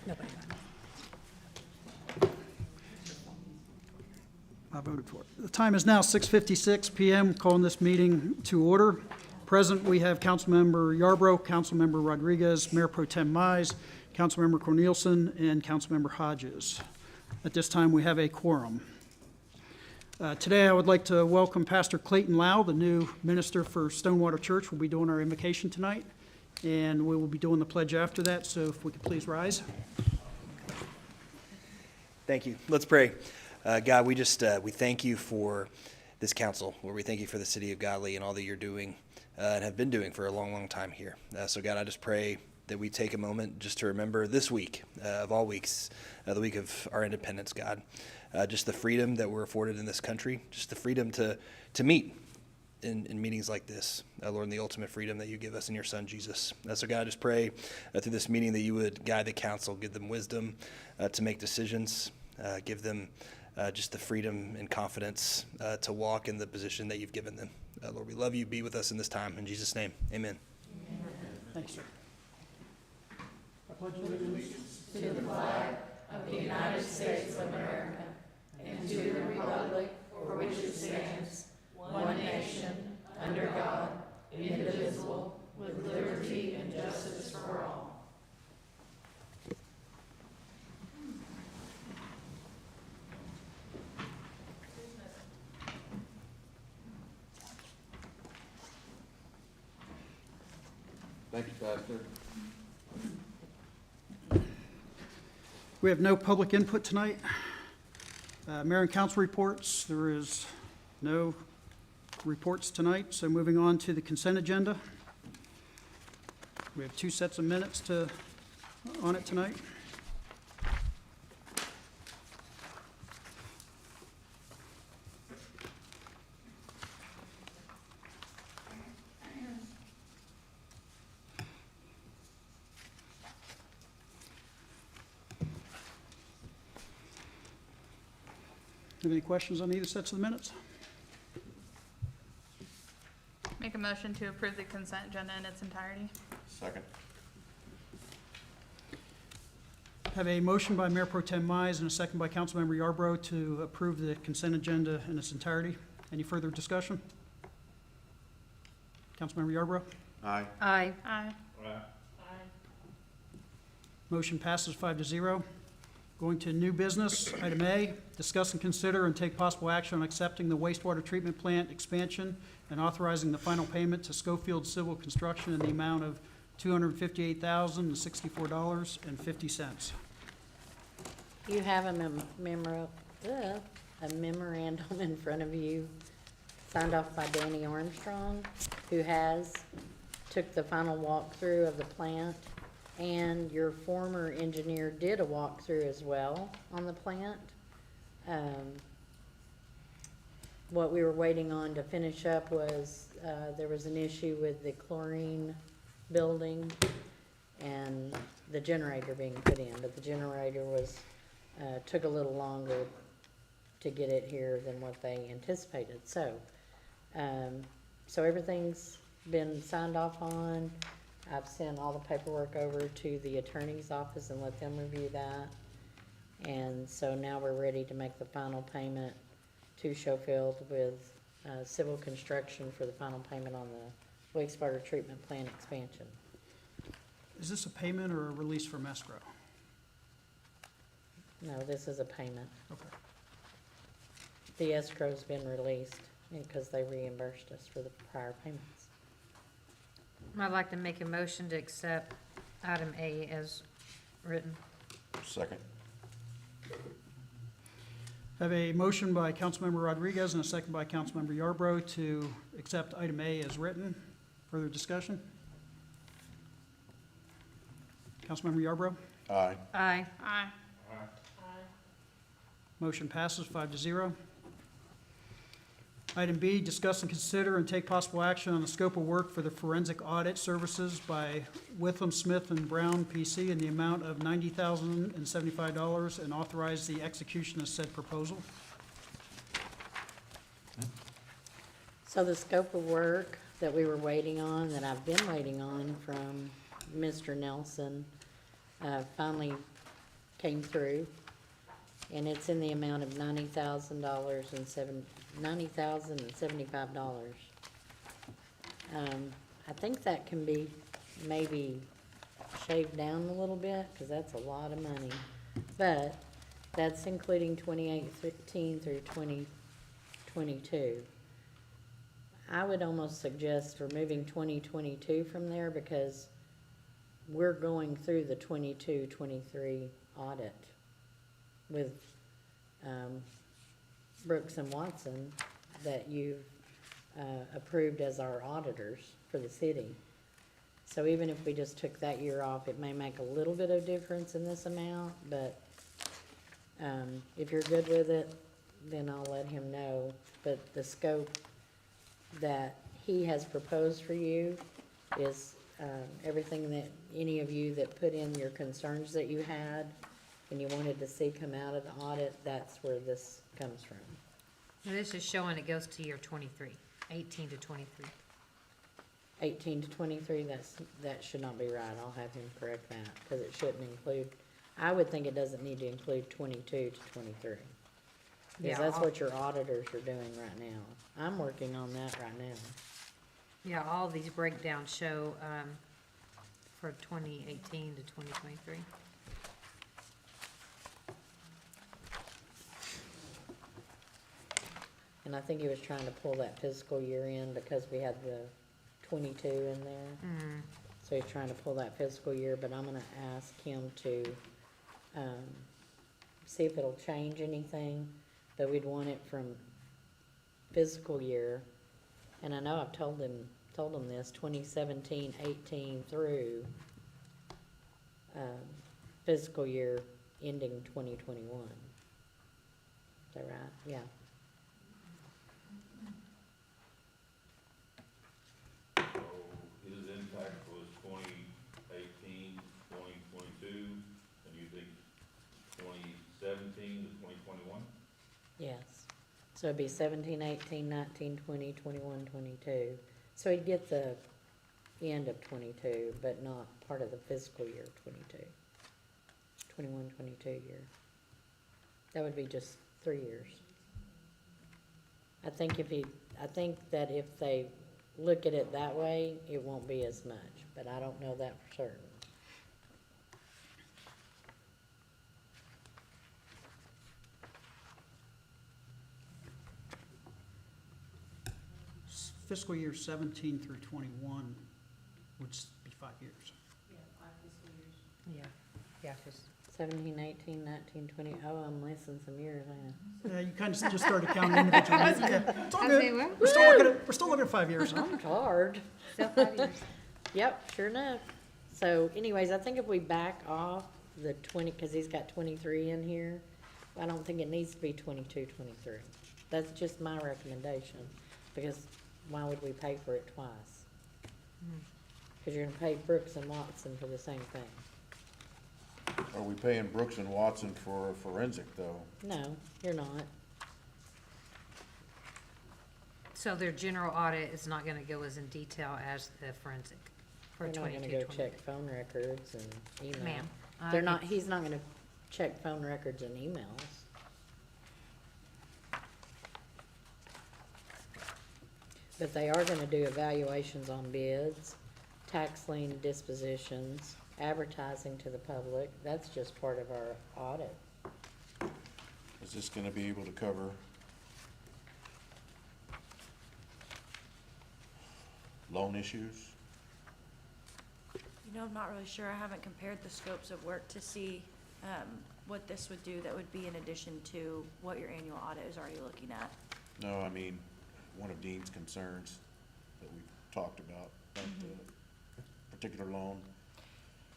Nobody. I voted for it. The time is now 6:56 PM, calling this meeting to order. Present, we have Councilmember Yarbrough, Councilmember Rodriguez, Mayor Pro Tem Mize, Councilmember Cornelison, and Councilmember Hodges. At this time, we have a quorum. Today, I would like to welcome Pastor Clayton Lau, the new minister for Stonewater Church. We'll be doing our invocation tonight, and we will be doing the pledge after that, so if we could please rise. Thank you. Let's pray. God, we thank you for this council, Lord. We thank you for the city of Godley and all that you're doing and have been doing for a long, long time here. So God, I just pray that we take a moment just to remember this week of all weeks, the week of our independence, God. Just the freedom that we're afforded in this country, just the freedom to meet in meetings like this, Lord, and the ultimate freedom that you give us in your Son, Jesus. So God, I just pray through this meeting that you would guide the council, give them wisdom to make decisions, give them just the freedom and confidence to walk in the position that you've given them. Lord, we love you. Be with us in this time. In Jesus' name, amen. Thanks, sir. I pledge allegiance to the flag of the United States of America and to the republic for which it stands, one nation, under God, indivisible, with liberty and justice for all. Thank you, Pastor. We have no public input tonight. Mayor and council reports. There is no reports tonight, so moving on to the consent agenda. We have two sets of minutes on it tonight. Have any questions on either sets of the minutes? Make a motion to approve the consent agenda in its entirety. Second. Have a motion by Mayor Pro Tem Mize and a second by Councilmember Yarbrough to approve the consent agenda in its entirety. Any further discussion? Councilmember Yarbrough? Aye. Aye. Aye. Motion passes 5-0. Going to new business, item A, discuss and consider and take possible action on accepting the wastewater treatment plant expansion and authorizing the final payment to Schofield Civil Construction in the amount of $258,064.50. You have a memorandum in front of you, signed off by Danny Armstrong, who took the final walkthrough of the plant, and your former engineer did a walkthrough as well on the plant. What we were waiting on to finish up was there was an issue with the chlorine building and the generator being put in, but the generator took a little longer to get it here than what they anticipated. So everything's been signed off on. I've sent all the paperwork over to the attorney's office and let them review that. And so now we're ready to make the final payment to Schofield with civil construction for the final payment on the wastewater treatment plant expansion. Is this a payment or a release from escrow? No, this is a payment. Okay. The escrow's been released because they reimbursed us for the prior payments. I'd like to make a motion to accept item A as written. Second. Have a motion by Councilmember Rodriguez and a second by Councilmember Yarbrough to accept item A as written. Further discussion? Councilmember Yarbrough? Aye. Aye. Aye. Motion passes 5-0. Item B, discuss and consider and take possible action on the scope of work for the forensic audit services by Witham, Smith and Brown, PC, in the amount of $90,075 and authorize the execution of said proposal. So the scope of work that we were waiting on, that I've been waiting on from Mr. Nelson, finally came through, and it's in the amount of $90,075. I think that can be maybe shaved down a little bit, cause that's a lot of money. But that's including 2018 through 2022. I would almost suggest removing 2022 from there, because we're going through the 22-23 audit with Brooks and Watson that you've approved as our auditors for the city. So even if we just took that year off, it may make a little bit of difference in this amount, but if you're good with it, then I'll let him know. But the scope that he has proposed for you is everything that any of you that put in your concerns that you had and you wanted to see come out of the audit, that's where this comes from. This is showing it goes to year 23, 18 to 23. 18 to 23, that should not be right. I'll have him correct that, because it shouldn't include, I would think it doesn't need to include 22 to 23. Yeah, Because that's what your auditors are doing right now. I'm working on that right now. Yeah, all these breakdowns show, for 2018 to 2023. And I think he was trying to pull that fiscal year in because we had the 22 in there. So he's trying to pull that fiscal year, but I'm gonna ask him to, see if it'll change anything, but we'd want it from fiscal year. And I know I've told him this, 2017-18 through, fiscal year ending 2021. Is that right? Yeah. So his impact was 2018, 2022, and you think 2017 to 2021? Yes. So it'd be 17, 18, 19, 20, 21, 22. So he'd get the end of 22, but not part of the fiscal year 22. 21, 22 year. That would be just 3 years. I think that if they look at it that way, it won't be as much, but I don't know that for certain. Fiscal year 17 through 21 would be 5 years. Yeah, yeah, 'cause 17, 18, 19, 20. Oh, I'm missing some years, ain't Yeah, you kind of just started counting individual years. Yeah, it's all I was good. like, well, We're still looking at 5 years. I? I'm hard. still 5 years. Yep, sure enough. So anyways, I think if we back off the 20, because he's got 23 in here, I don't think it needs to be 22, 23. That's just my recommendation, because why would we pay for it twice? Because you're gonna pay Brooks and Watson for the same thing. Are we paying Brooks and Watson for forensic, though? No, you're not. So their general audit is not gonna go as in detail as the forensic for You're not 22, gonna go 23. check phone records and email. Ma'am, They're not, he's not gonna check phone records and emails. But they are gonna do evaluations on bids, tax lien dispositions, advertising to the public. That's just part of our audit. Is this gonna be able to cover loan issues? You know, I'm not really sure. I haven't compared the scopes of work to see what this would do that would be in addition to what your annual audit is already looking at. No, I mean, one of Dean's concerns that we talked about the particular loan.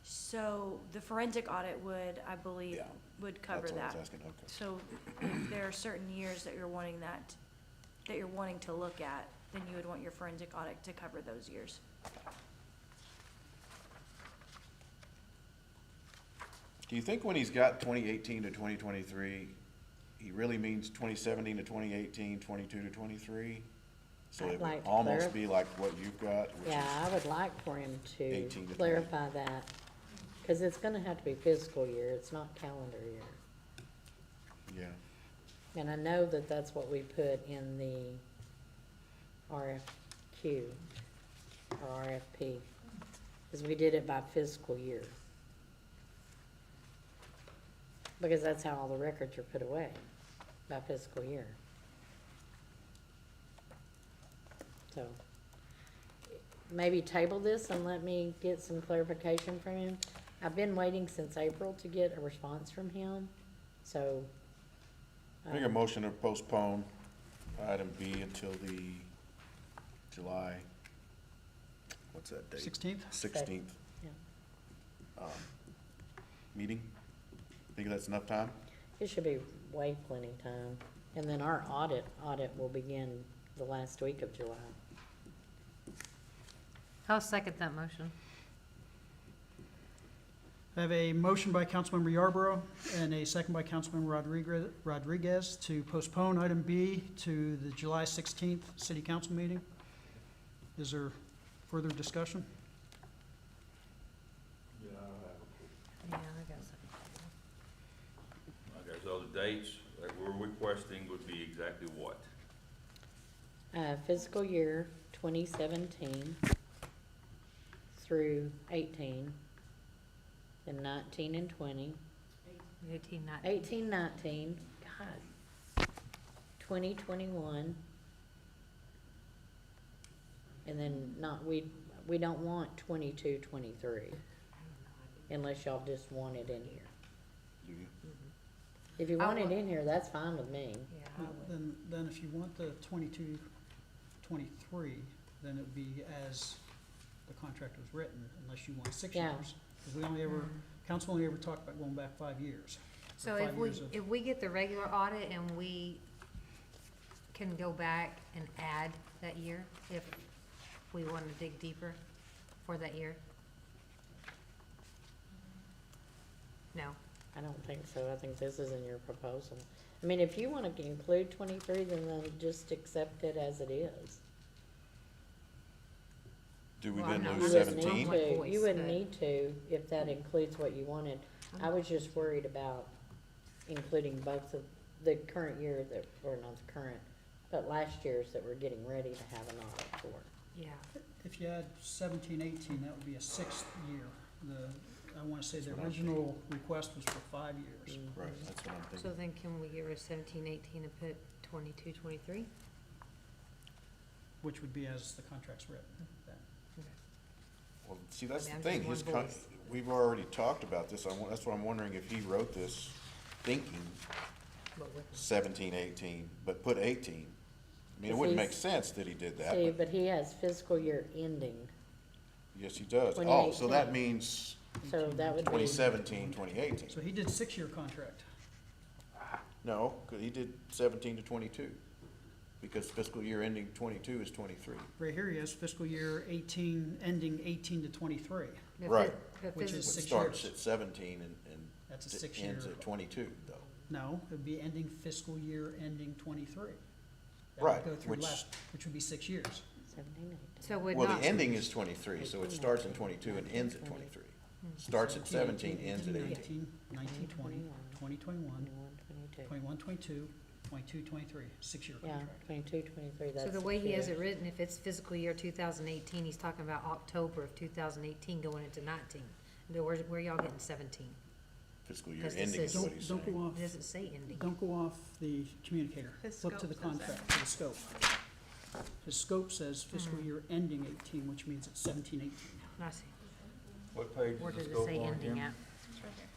So the forensic audit would, I believe, Yeah, would cover That's what I that. was asking, okay. So if there are certain years that you're wanting to look at, then you would want your forensic audit to cover those years. Do you think when he's got 2018 to 2023, he really means 2017 to 2018, 22 to 23? So I'd it like would to almost clarify. be like what you've got, which Yeah, is, I would like for him to 18 to 20. clarify that, Cause it's gonna have to be fiscal year, it's not calendar year. Yeah. And I know that that's what we put in the RFQ or RFP, cause we did it by fiscal year. Because that's how all the records are put away, by fiscal year. So, maybe table this and let me get some clarification from him. I've been waiting since April to get a response from him, so. Make a motion to postpone item B until the July, what's that date? 16th? 16th. Yeah. Meeting? Think that's enough time? It should be way plenty time. And then our audit will begin the last week of July. I'll second that motion. I have a motion by Councilmember Yarborough and a second by Councilmember Rodriguez to postpone item B to the July 16th city council meeting. Is there further discussion? Yeah, I have Yeah, I got some. okay, so the dates that we're requesting would be exactly what? Fiscal year 2017 through 18, then 19 and 20, 18, 19. 18, 19, God, 20, 21. And then we don't want 22, 23, unless y'all just want it in here. Do you? If you I want it would- in here, that's fine with me. Yeah, I would. Then if you want the 22, 23, then it would be as the contract was written, unless you want 6 Yeah. years. Because we only ever, council only ever talked about going back 5 years. So Or if 5 we, years of- if we get the regular audit and we can go back and add that year, if we want to dig deeper for that year? No, I don't think so. I think this is in your proposal. I mean, if you wanna include 23, then just accept it as it is. Do we Well, then I'm lose not- You wouldn't 17? need to, Voice, you wouldn't but- need to if that includes what you wanted. I was just worried about including both of the current year that, or not the current, but last year's that we're getting ready to have an audit for. yeah. If you add 17, 18, that would be a 6th year. I want to say the original request was for 5 years. Right, that's what I'm So thinking. then can we get rid of 17, 18 and put 22, 23? Which would be as the contract's written. Then. Well, see, that's I the mean, I'm thing, just his one con, voice. we've already talked about this, that's what I'm wondering if he wrote this thinking But with 17, 18, but put 18. I mean, it If wouldn't he's- make sense that he did that, See, but but he has fiscal year ending, yes, he does. Oh, 2018. so that means so that would be. 2017, 2018. So he did 6-year contract. No, 'cause he did 17 to 22, because fiscal year ending 22 is 23. Right here he has fiscal year 18, ending 18 to 23. But Right. but Which physical- is It 6 starts years. at 17 and That's a it 6-year. ends at 22, though. No, it would be ending fiscal year ending 23. That would Right, go through which- which would be 6 years. 17, 18. So would Well, not, the ending is 23, so it starts in 22 and ends at 23. Starts at 17, ends at 18. 19, 20, 20, 21, 22. 21, 22, 22, 23, 6-year Yeah, contract. 22, 23, that's. so the way he has 6 it years. written, if it's fiscal year 2018, he's talking about October of 2018 going into 19. Then where y'all getting 17? Fiscal year Because this ending is is- what he's Don't go saying. off, It doesn't say ending. don't go off the communicator. His Flip to the scope says contract, to the scope. His scope says fiscal Hmm. year ending 18, which means it's 17, 18. I see. What page Where is the does it scope say on ending again? at? It's right here.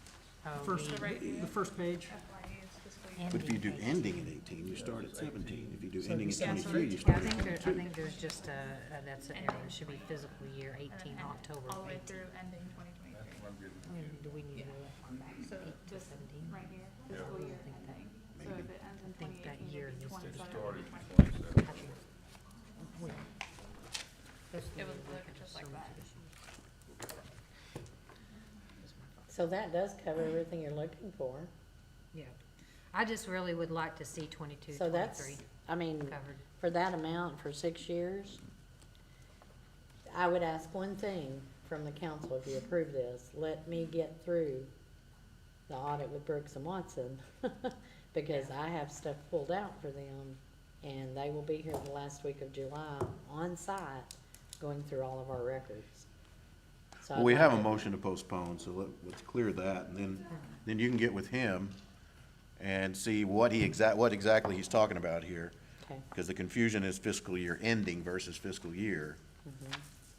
Oh, First, the right here. the first page. FYE is fiscal year. ending But if you do 18. ending at 18, you start at 17. If you do So ending you at said- 23, you Yeah, I start at think 22. there's just that's an error. It should be fiscal year And then 18, end- October All the of way 18. through ending 2023. That's what I'm getting I mean, confused. do we need to Yeah. go far back, So 8 to this 17? right here, Yeah. fiscal I year think that- ending. So Maybe. if it ends in I think that 2018, year it'd be needs to 27, Started 2023. 27. It would look just like that. So that does cover everything you're looking for. Yeah. I just really would like to see 22, So 23 that's, I mean, covered. for that amount for 6 years, I would ask one thing from the council, if you approve this, let me get through the audit with Brooks and Watson, because I have stuff pulled out for them, and they will be here the last week of July on site, going through all of our records. So Well, we I'd have a like to- motion to postpone, so let's clear that, and then you can get with him and see what exactly he's talking about here. Okay. Because the confusion is fiscal year ending versus fiscal year.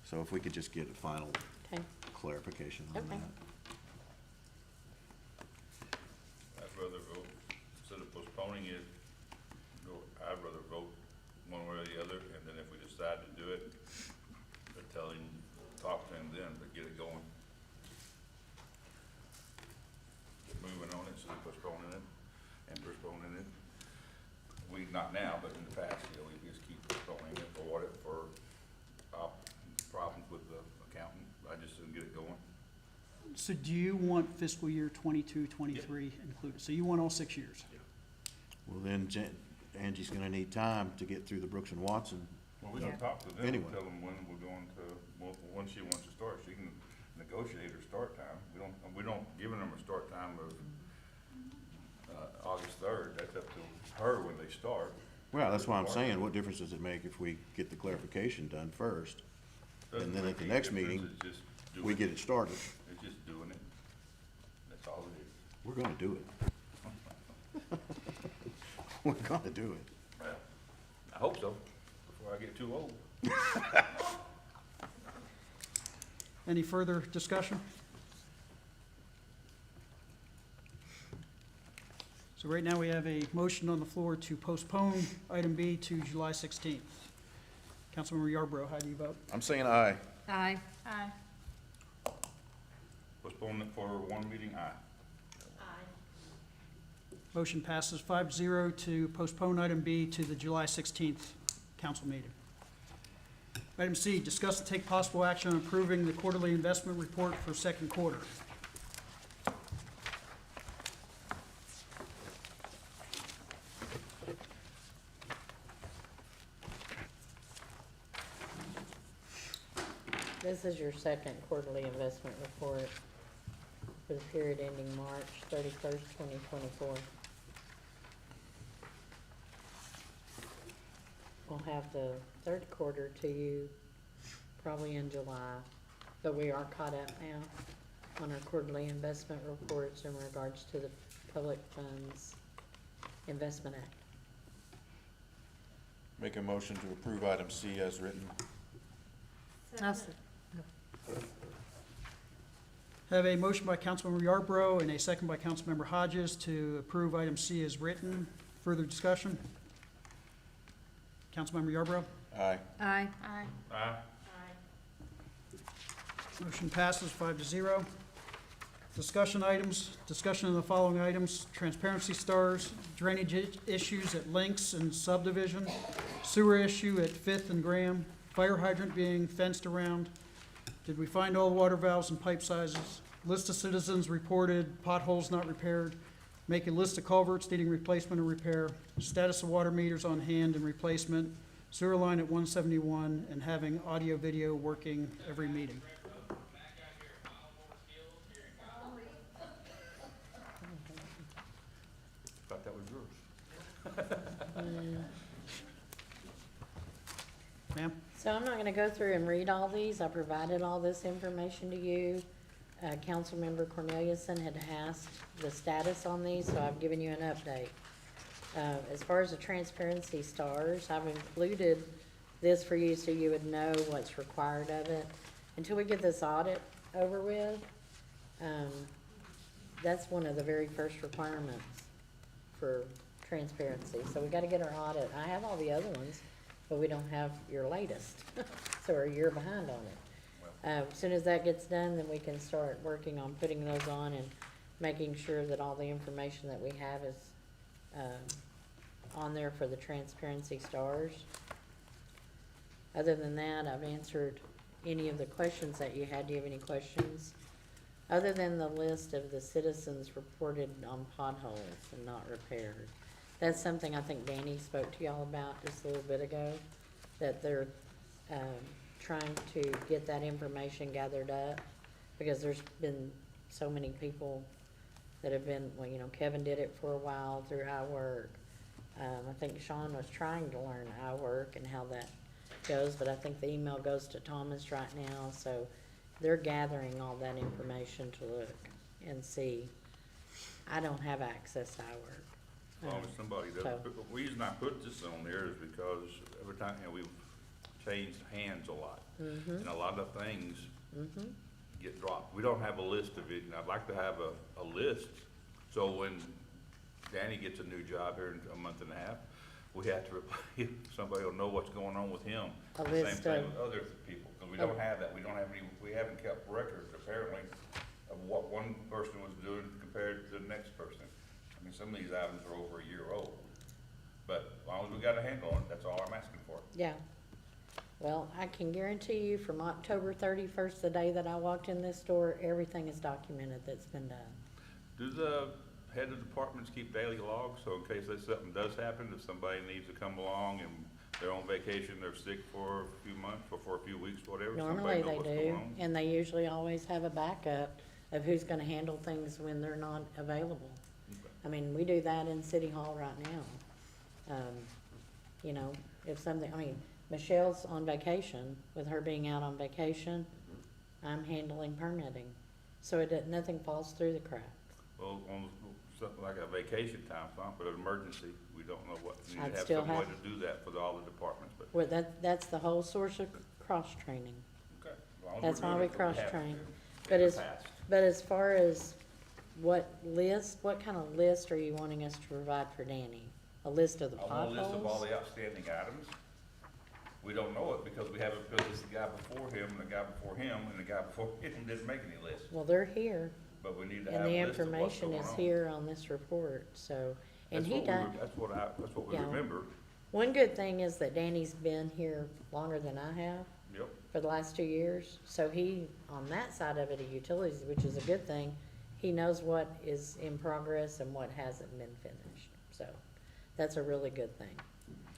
So if we could just get a final Okay, clarification on Okay. that. I'd rather vote, instead of postponing it, I'd rather vote one way or the other, and then if we decide to do it, talk to him then, but get it going. Get moving on it, instead of postponing it and postponing it. Not now, but in the past, we just keep postponing it for what for problems with the accountant. I just didn't get it going. So do you want fiscal year 22, 23 included? So you want all 6 years? Well, then Angie's gonna need time to get through the Brooks and Watson. Well, we don't talk to them, Anyway. tell them when we're going to, when she wants to start, she can negotiate her start time. We don't giving them a start time of, August 3rd, that's up to her when they start. Well, that's why I'm saying, what difference does it make if we get the clarification done first? Doesn't And then make at the any next difference, meeting, it's just doing we get it started. It's just doing it. That's all it is. We're gonna do it. We're gonna do it. Well, I hope so, before I get too old. Any further discussion? So right now, we have a motion on the floor to postpone item B to July 16th. Councilmember Yarborough, how do you vote? I'm saying aye. Aye. Aye. Postpone it for one meeting, aye. Motion passes 5-0 to postpone item B to the July 16th council meeting. Item C, discuss and take possible action on approving the quarterly investment report for second quarter. this is your second quarterly investment report for the period ending March 31st, 2024. We'll have the third quarter to you probably in July, but we are caught up now on our quarterly investment reports in regards to the Public Funds Investment Act. Make a motion to approve item C as written. Have a motion by Councilmember Yarborough and a second by Councilmember Hodges to approve item C as written. Further discussion? Councilmember Yarborough? Aye. Aye. Aye. Aye. Motion passes 5-0. Discussion items, discussion of the following items: transparency stars, drainage issues at Links and subdivision, sewer issue at Fifth and Graham, fire hydrant being fenced around. Did we find all water valves and pipe sizes? List of citizens reported potholes not repaired. Make a list of culverts needing replacement or repair. Status of water meters on hand and replacement. Sewer line at 171, and having audio video working every meeting. Thought that was yours. Ma'am? So I'm not gonna go through and read all these. I provided all this information to you. Councilmember Corneliuson had asked the status on these, so I've given you an update. As far as the transparency stars, I've included this for you so you would know what's required of it. Until we get this audit over with, that's one of the very first requirements for transparency. So we gotta get our audit. I have all the other ones, but we don't have your latest, so we're a year behind on it. As soon as that gets done, then we can start working on putting those on and making sure that all the information that we have is, on there for the transparency stars. Other than that, I've answered any of the questions that you had. Do you have any questions? Other than the list of the citizens reported on potholes and not repaired. That's something I think Danny spoke to y'all about just a little bit ago, that they're, trying to get that information gathered up, because there's been so many people that have been, well, you know, Kevin did it for a while through iWork. I think Sean was trying to learn iWork and how that goes, but I think the email goes to Thomas right now, so they're gathering all that information to look and see. I don't have access to iWork. As long as somebody does, So- the reason I put this on there is because every time, you know, we've changed hands a lot. And a lot of things get dropped. We don't have a list of it, and I'd like to have a list, so when Danny gets a new job here in a month and a half, we have to replace, somebody will know what's going on with him. A Same list thing of- with other people, because we don't have that, we don't have any, we haven't kept records apparently of what one person was doing compared to the next person. I mean, some of these items are over a year old, but as long as we got a handle on it, that's all I'm asking for. Yeah. Well, I can guarantee you from October 31st, the day that I walked in this store, everything is documented that's been done. Do the head of departments keep daily logs, so in case that something does happen, if somebody needs to come along and they're on vacation, they're sick for a few months or for a few weeks, whatever, Normally somebody knows they what's going do, on? and they usually always have a backup of who's gonna handle things when they're not available. I mean, we do that in City Hall right now. You know, if something, I mean, Michelle's on vacation, with her being out on vacation, I'm handling permitting. So nothing falls through the cracks. Well, on something like a vacation time, something, but an emergency, we don't know what, we need I'd to have still some way have- to do that for all the departments, but, Well, that's the whole source of cross-training. okay. As long as That's we're why doing we it, we have to cross-train. do it But in the as, past. but as far as what kind of list are you wanting us to provide for Danny? A list of the I want a list of all potholes? the outstanding items. We don't know it because we haven't, because it's the guy before him, and the guy before him, and the guy before him didn't make any lists. Well, they're here, But we need to and have the a list of what's information going is on. here on this report, so. And That's he what we does, that's what we Yeah. remember. one good thing is that Danny's been here longer than I have Yep. for the last 2 years. So he, on that side of it, of utilities, which is a good thing, he knows what is in progress and what hasn't been finished. So that's a really good thing.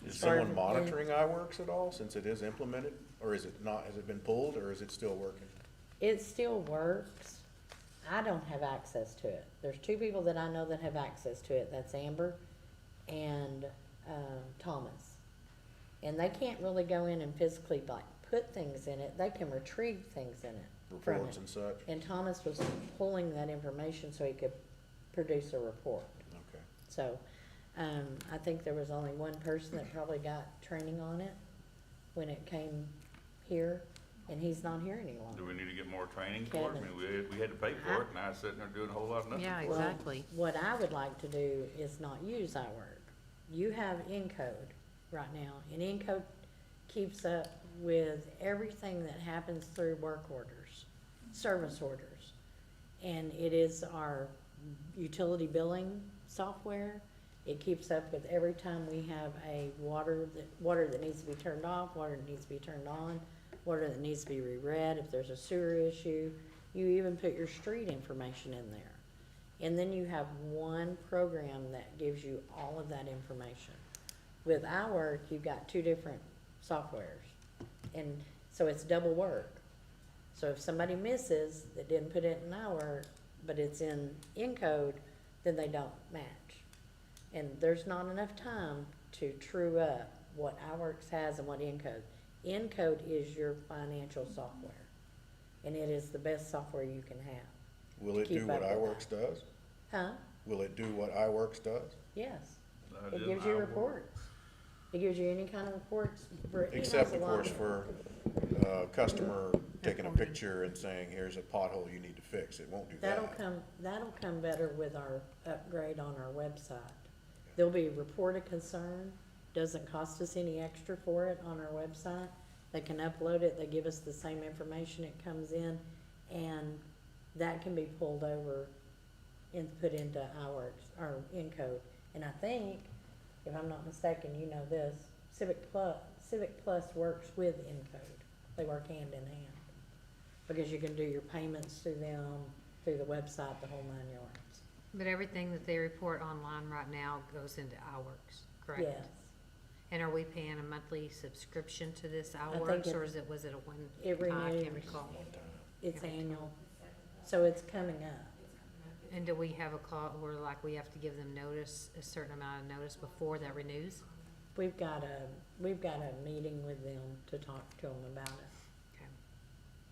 Is Or- someone monitoring iWorks at all, since it is implemented? Or is it not, has it been pulled, or is it still working? It still works. I don't have access to it. There's 2 people that I know that have access to it. That's Amber and Thomas. And they can't really go in and physically like put things in it. They can retrieve things in it from Reports it. and such? And Thomas was pulling that information so he could produce a report. Okay. So, I think there was only one person that probably got training on it when it came here, and he's not here any longer. Do we need to get more training for it? I Kevin. mean, we had to pay for it, and I was sitting there doing a whole lot of nothing. Yeah, for it. Well, exactly. What I would like to do is not use iWork. You have Encode right now, and Encode keeps up with everything that happens through work orders, service orders. And it is our utility billing software. It keeps up with every time we have a water that needs to be turned off, water that needs to be turned on, water that needs to be reread, if there's a sewer issue. You even put your street information in there. And then you have one program that gives you all of that information. With iWork, you've got 2 different softwares. And so it's double work. So if somebody misses that didn't put it in iWork, but it's in Encode, then they don't match. And there's not enough time to true up what iWorks has and what Encode. Encode is your financial software, and it is the best software you can have. Will it Keep do what up with iWorks does? Huh? Will it do what iWorks does? Yes. That It is gives you our- reports. It gives you any kind of reports. He Except, knows of a lot course, for customer taking a picture and saying, here's a pothole you need to fix. It won't do that. That'll come better with our upgrade on our website. There'll be a report of concern, doesn't cost us any extra for it on our website. They can upload it, they give us the same information, it comes in, and that can be pulled over and put into iWorks, or Encode. And I think, if I'm not mistaken, you know this, Civic Plus works with Encode. They work hand in hand. Because you can do your payments through them, through the website, the whole 9 yards. But everything that they report online right now goes into iWorks, correct? Yes. And are we paying a monthly subscription to this think Outworks, it- or was it a one? it I can't renews. recall. It's annual, so it's coming up. And do we have a call where like we have to give them notice, a certain amount of notice before that renews? We've got a meeting with them to talk to them about it. Okay.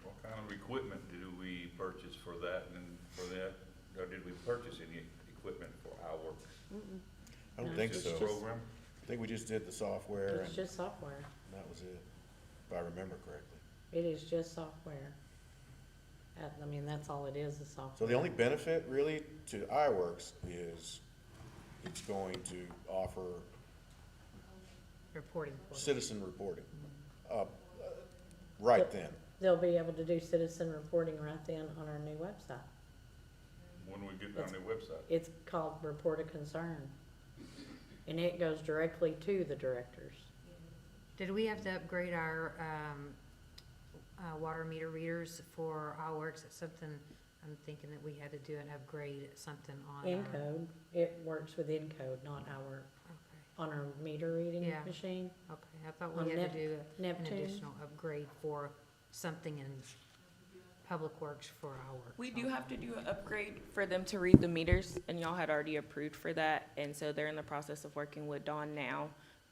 What kind of equipment do we purchase for that and for that? Or did we purchase any equipment for our work? I don't No, think it's so. just- Program? I think we just did the software It's and just software. that was it, if I remember correctly. It is just software. I mean, that's all it is software. So the only benefit really to iWorks is it's going to offer Reporting portal. citizen reporting, right then. They'll be able to do citizen reporting right then on our new website. When we get on their website? It's called Report a Concern. And it goes directly to the directors. Did we have to upgrade our, water meter readers for Outworks? It's something, I'm thinking that we had to do an upgrade, something on our. Encode, it works with Encode, not on our meter reading Yeah. machine. Okay, I thought On we had to do an Neptune. additional upgrade for something in Public Works for our work. We do have to do an upgrade for them to read the meters, and y'all had already approved for that, and so they're in the process of working with Dawn now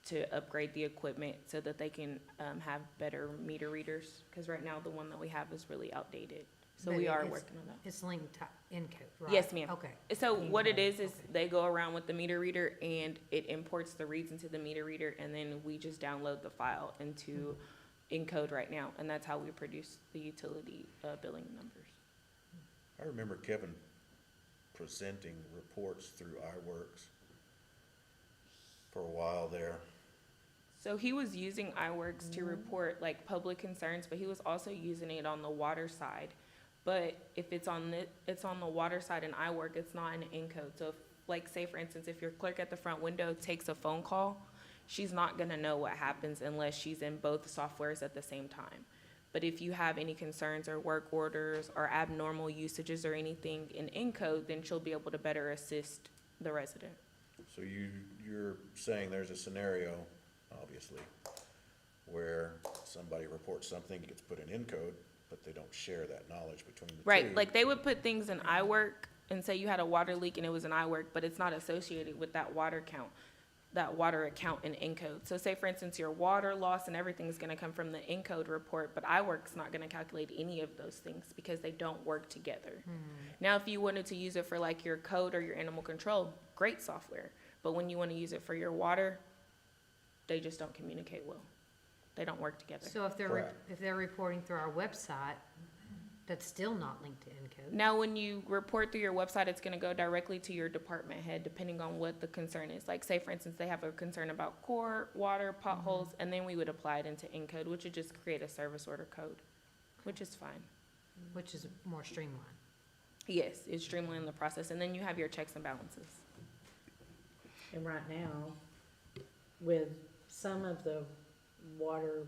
to upgrade the equipment so that they can, have better meter readers, because right now the one that we have is really outdated. So But we are it's- working on that. It's linked to Encode, right? Yes, ma'am. Okay. So what it Encode, is they go around with the meter reader and it imports the reads into the meter reader, and then we just download the file into Encode right now, and that's how we produce the utility, billing numbers. I remember Kevin presenting reports through iWorks for a while there. So he was using iWorks to report like public concerns, but he was also using it on the water side. But if it's on the water side in iWork, it's not in Encode. So if, like, say for instance, if your clerk at the front window takes a phone call, she's not gonna know what happens unless she's in both softwares at the same time. But if you have any concerns or work orders or abnormal usages or anything in Encode, then she'll be able to better assist the resident. So you're saying there's a scenario, obviously, where somebody reports something, it gets put in Encode, but they don't share that knowledge between the two. Right, like they would put things in iWork and say you had a water leak and it was in iWork, but it's not associated with that water account in Encode. So say for instance, your water loss and everything is gonna come from the Encode report, but iWork's not gonna calculate any of those things because they don't work together. Now, if you wanted to use it for like your code or your animal control, great software. But when you wanna use it for your water, they just don't communicate well. They don't work together. So if Correct. if they're reporting through our website, that's still not linked to Encode. Now, when you report through your website, it's gonna go directly to your department head, depending on what the concern is. Like, say, for instance, they have a concern about court, water, potholes, and then we would apply it into Encode, which would just create a service order code, which is fine. Which is more streamlined. Yes, it's streamlining the process, and then you have your checks and balances. And right now, with some of the water,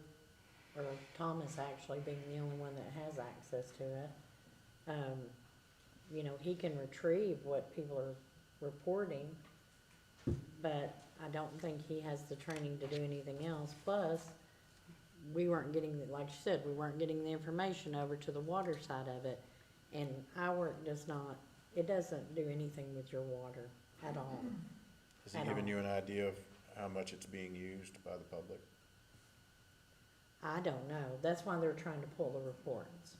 or Thomas actually being the only one that has access to it, you know, he can retrieve what people are reporting, but I don't think he has the training to do anything else. Plus, we weren't getting, like you said, we weren't getting the information over to the water side of it. And our work does not, it doesn't do anything with your water at all. Has he at given all. you an idea of how much it's being used by the public? I don't know. That's why they're trying to pull the reports.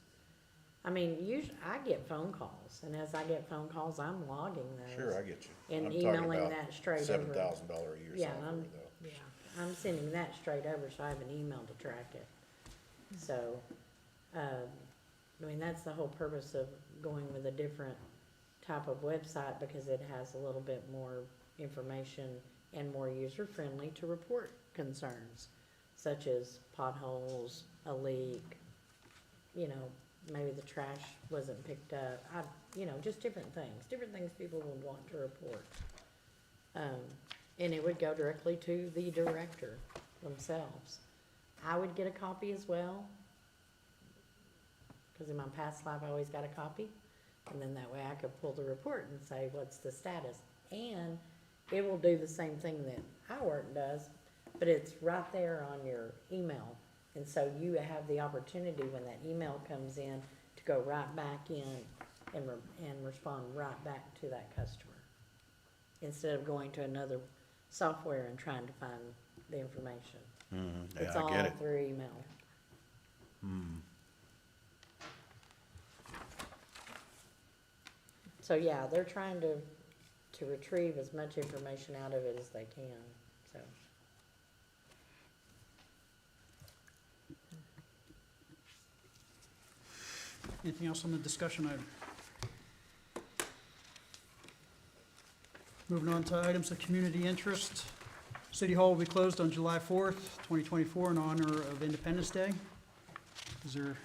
I mean, usually, I get phone calls, and as I get phone calls, I'm logging those. Sure, I get you. And I'm talking emailing about that straight $7,000 over. a year Yeah, software I'm- though. Yeah. I'm sending that straight over, so I have an email to track it. So, I mean, that's the whole purpose of going with a different type of website, because it has a little bit more information and more user-friendly to report concerns, such as potholes, a leak, you know, maybe the trash wasn't picked up, you know, just different things people would want to report. And it would go directly to the director themselves. I would get a copy as well, because in my past life, I always got a copy. And then that way I could pull the report and say, what's the status? And it will do the same thing that our work does, but it's right there on your email. And so you have the opportunity when that email comes in to go right back in and respond right back to that customer. Instead of going to another software and trying to find the information. It's Yeah, I get all it. through email. So yeah, they're trying to retrieve as much information out of it as they can, so. Anything else on the discussion item? Moving on to items of community interest. City Hall will be closed on July 4th, 2024 in honor of Independence Day. Is there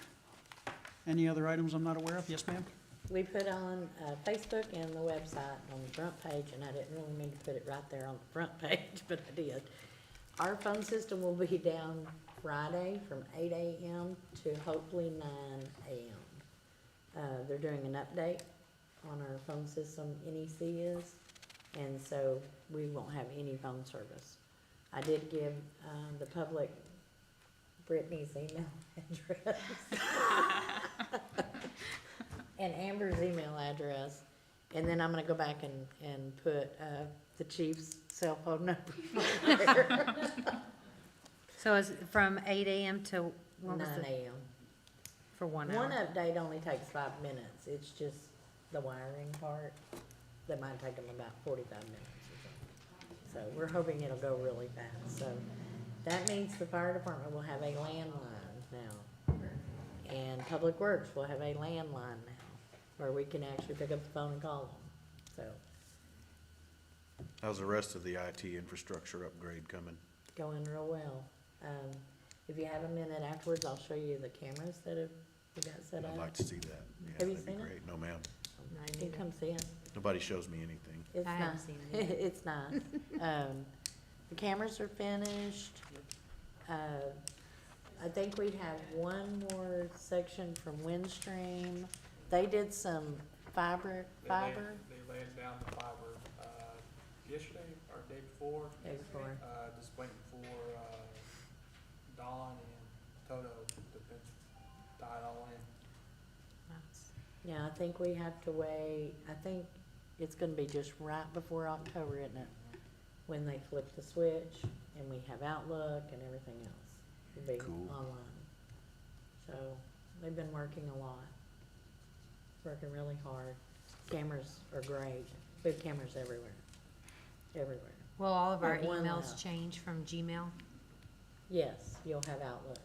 any other items I'm not aware of? Yes, ma'am? We put on Facebook and the website on the front page, and I didn't really mean to put it right there on the front page, but I did. Our phone system will be down Friday from 8 a.m. to hopefully 9 a.m. They're doing an update on our phone system, NEC is, and so we won't have any phone service. I did give the public Brittany's email address. And Amber's email address, and then I'm gonna go back and put, the chief's cell phone number there. So it's from 8 a.m. to, what was 9 the, a.m. for 1 One hour? update only takes 5 minutes, it's just the wiring part, that might take them about 45 minutes or something. So we're hoping it'll go really fast, so that means the fire department will have a landline now. And Public Works will have a landline now, where we can actually pick up the phone and call them, so, How's the rest of the IT infrastructure upgrade coming? going real well. If you have a minute afterwards, I'll show you the cameras that we got set up. I'd like to see that. Yeah, Have you that'd be seen it? great. No, ma'am. You can come see it. Nobody shows me anything. It's I nice. haven't seen it either. It's nice. The cameras are finished. I think we have one more section from Windstream. They did some fiber. They laid down the fiber, yesterday or day before. Day before. Just waiting for, Dawn and Toto to tie it all in. Yeah, I think we have to wait, I think it's gonna be just right before October, isn't it? When they flip the switch and we have Outlook and everything else. It'll be Cool. online. So, they've been working a lot. Working really hard. Cameras are great. We have cameras everywhere. Everywhere. Will all of our Like one emails left. change from Gmail? Yes, you'll have Outlook.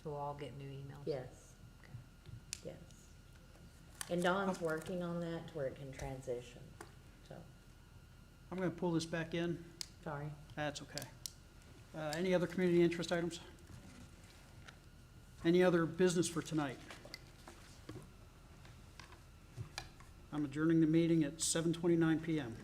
We'll all get new emails? Yes. Yes. And Dawn's working on that to where it can transition, so, I'm going to pull this back in. sorry. That's okay. Any other community interest items? Any other business for tonight? I'm adjourning the meeting at 7:29 PM.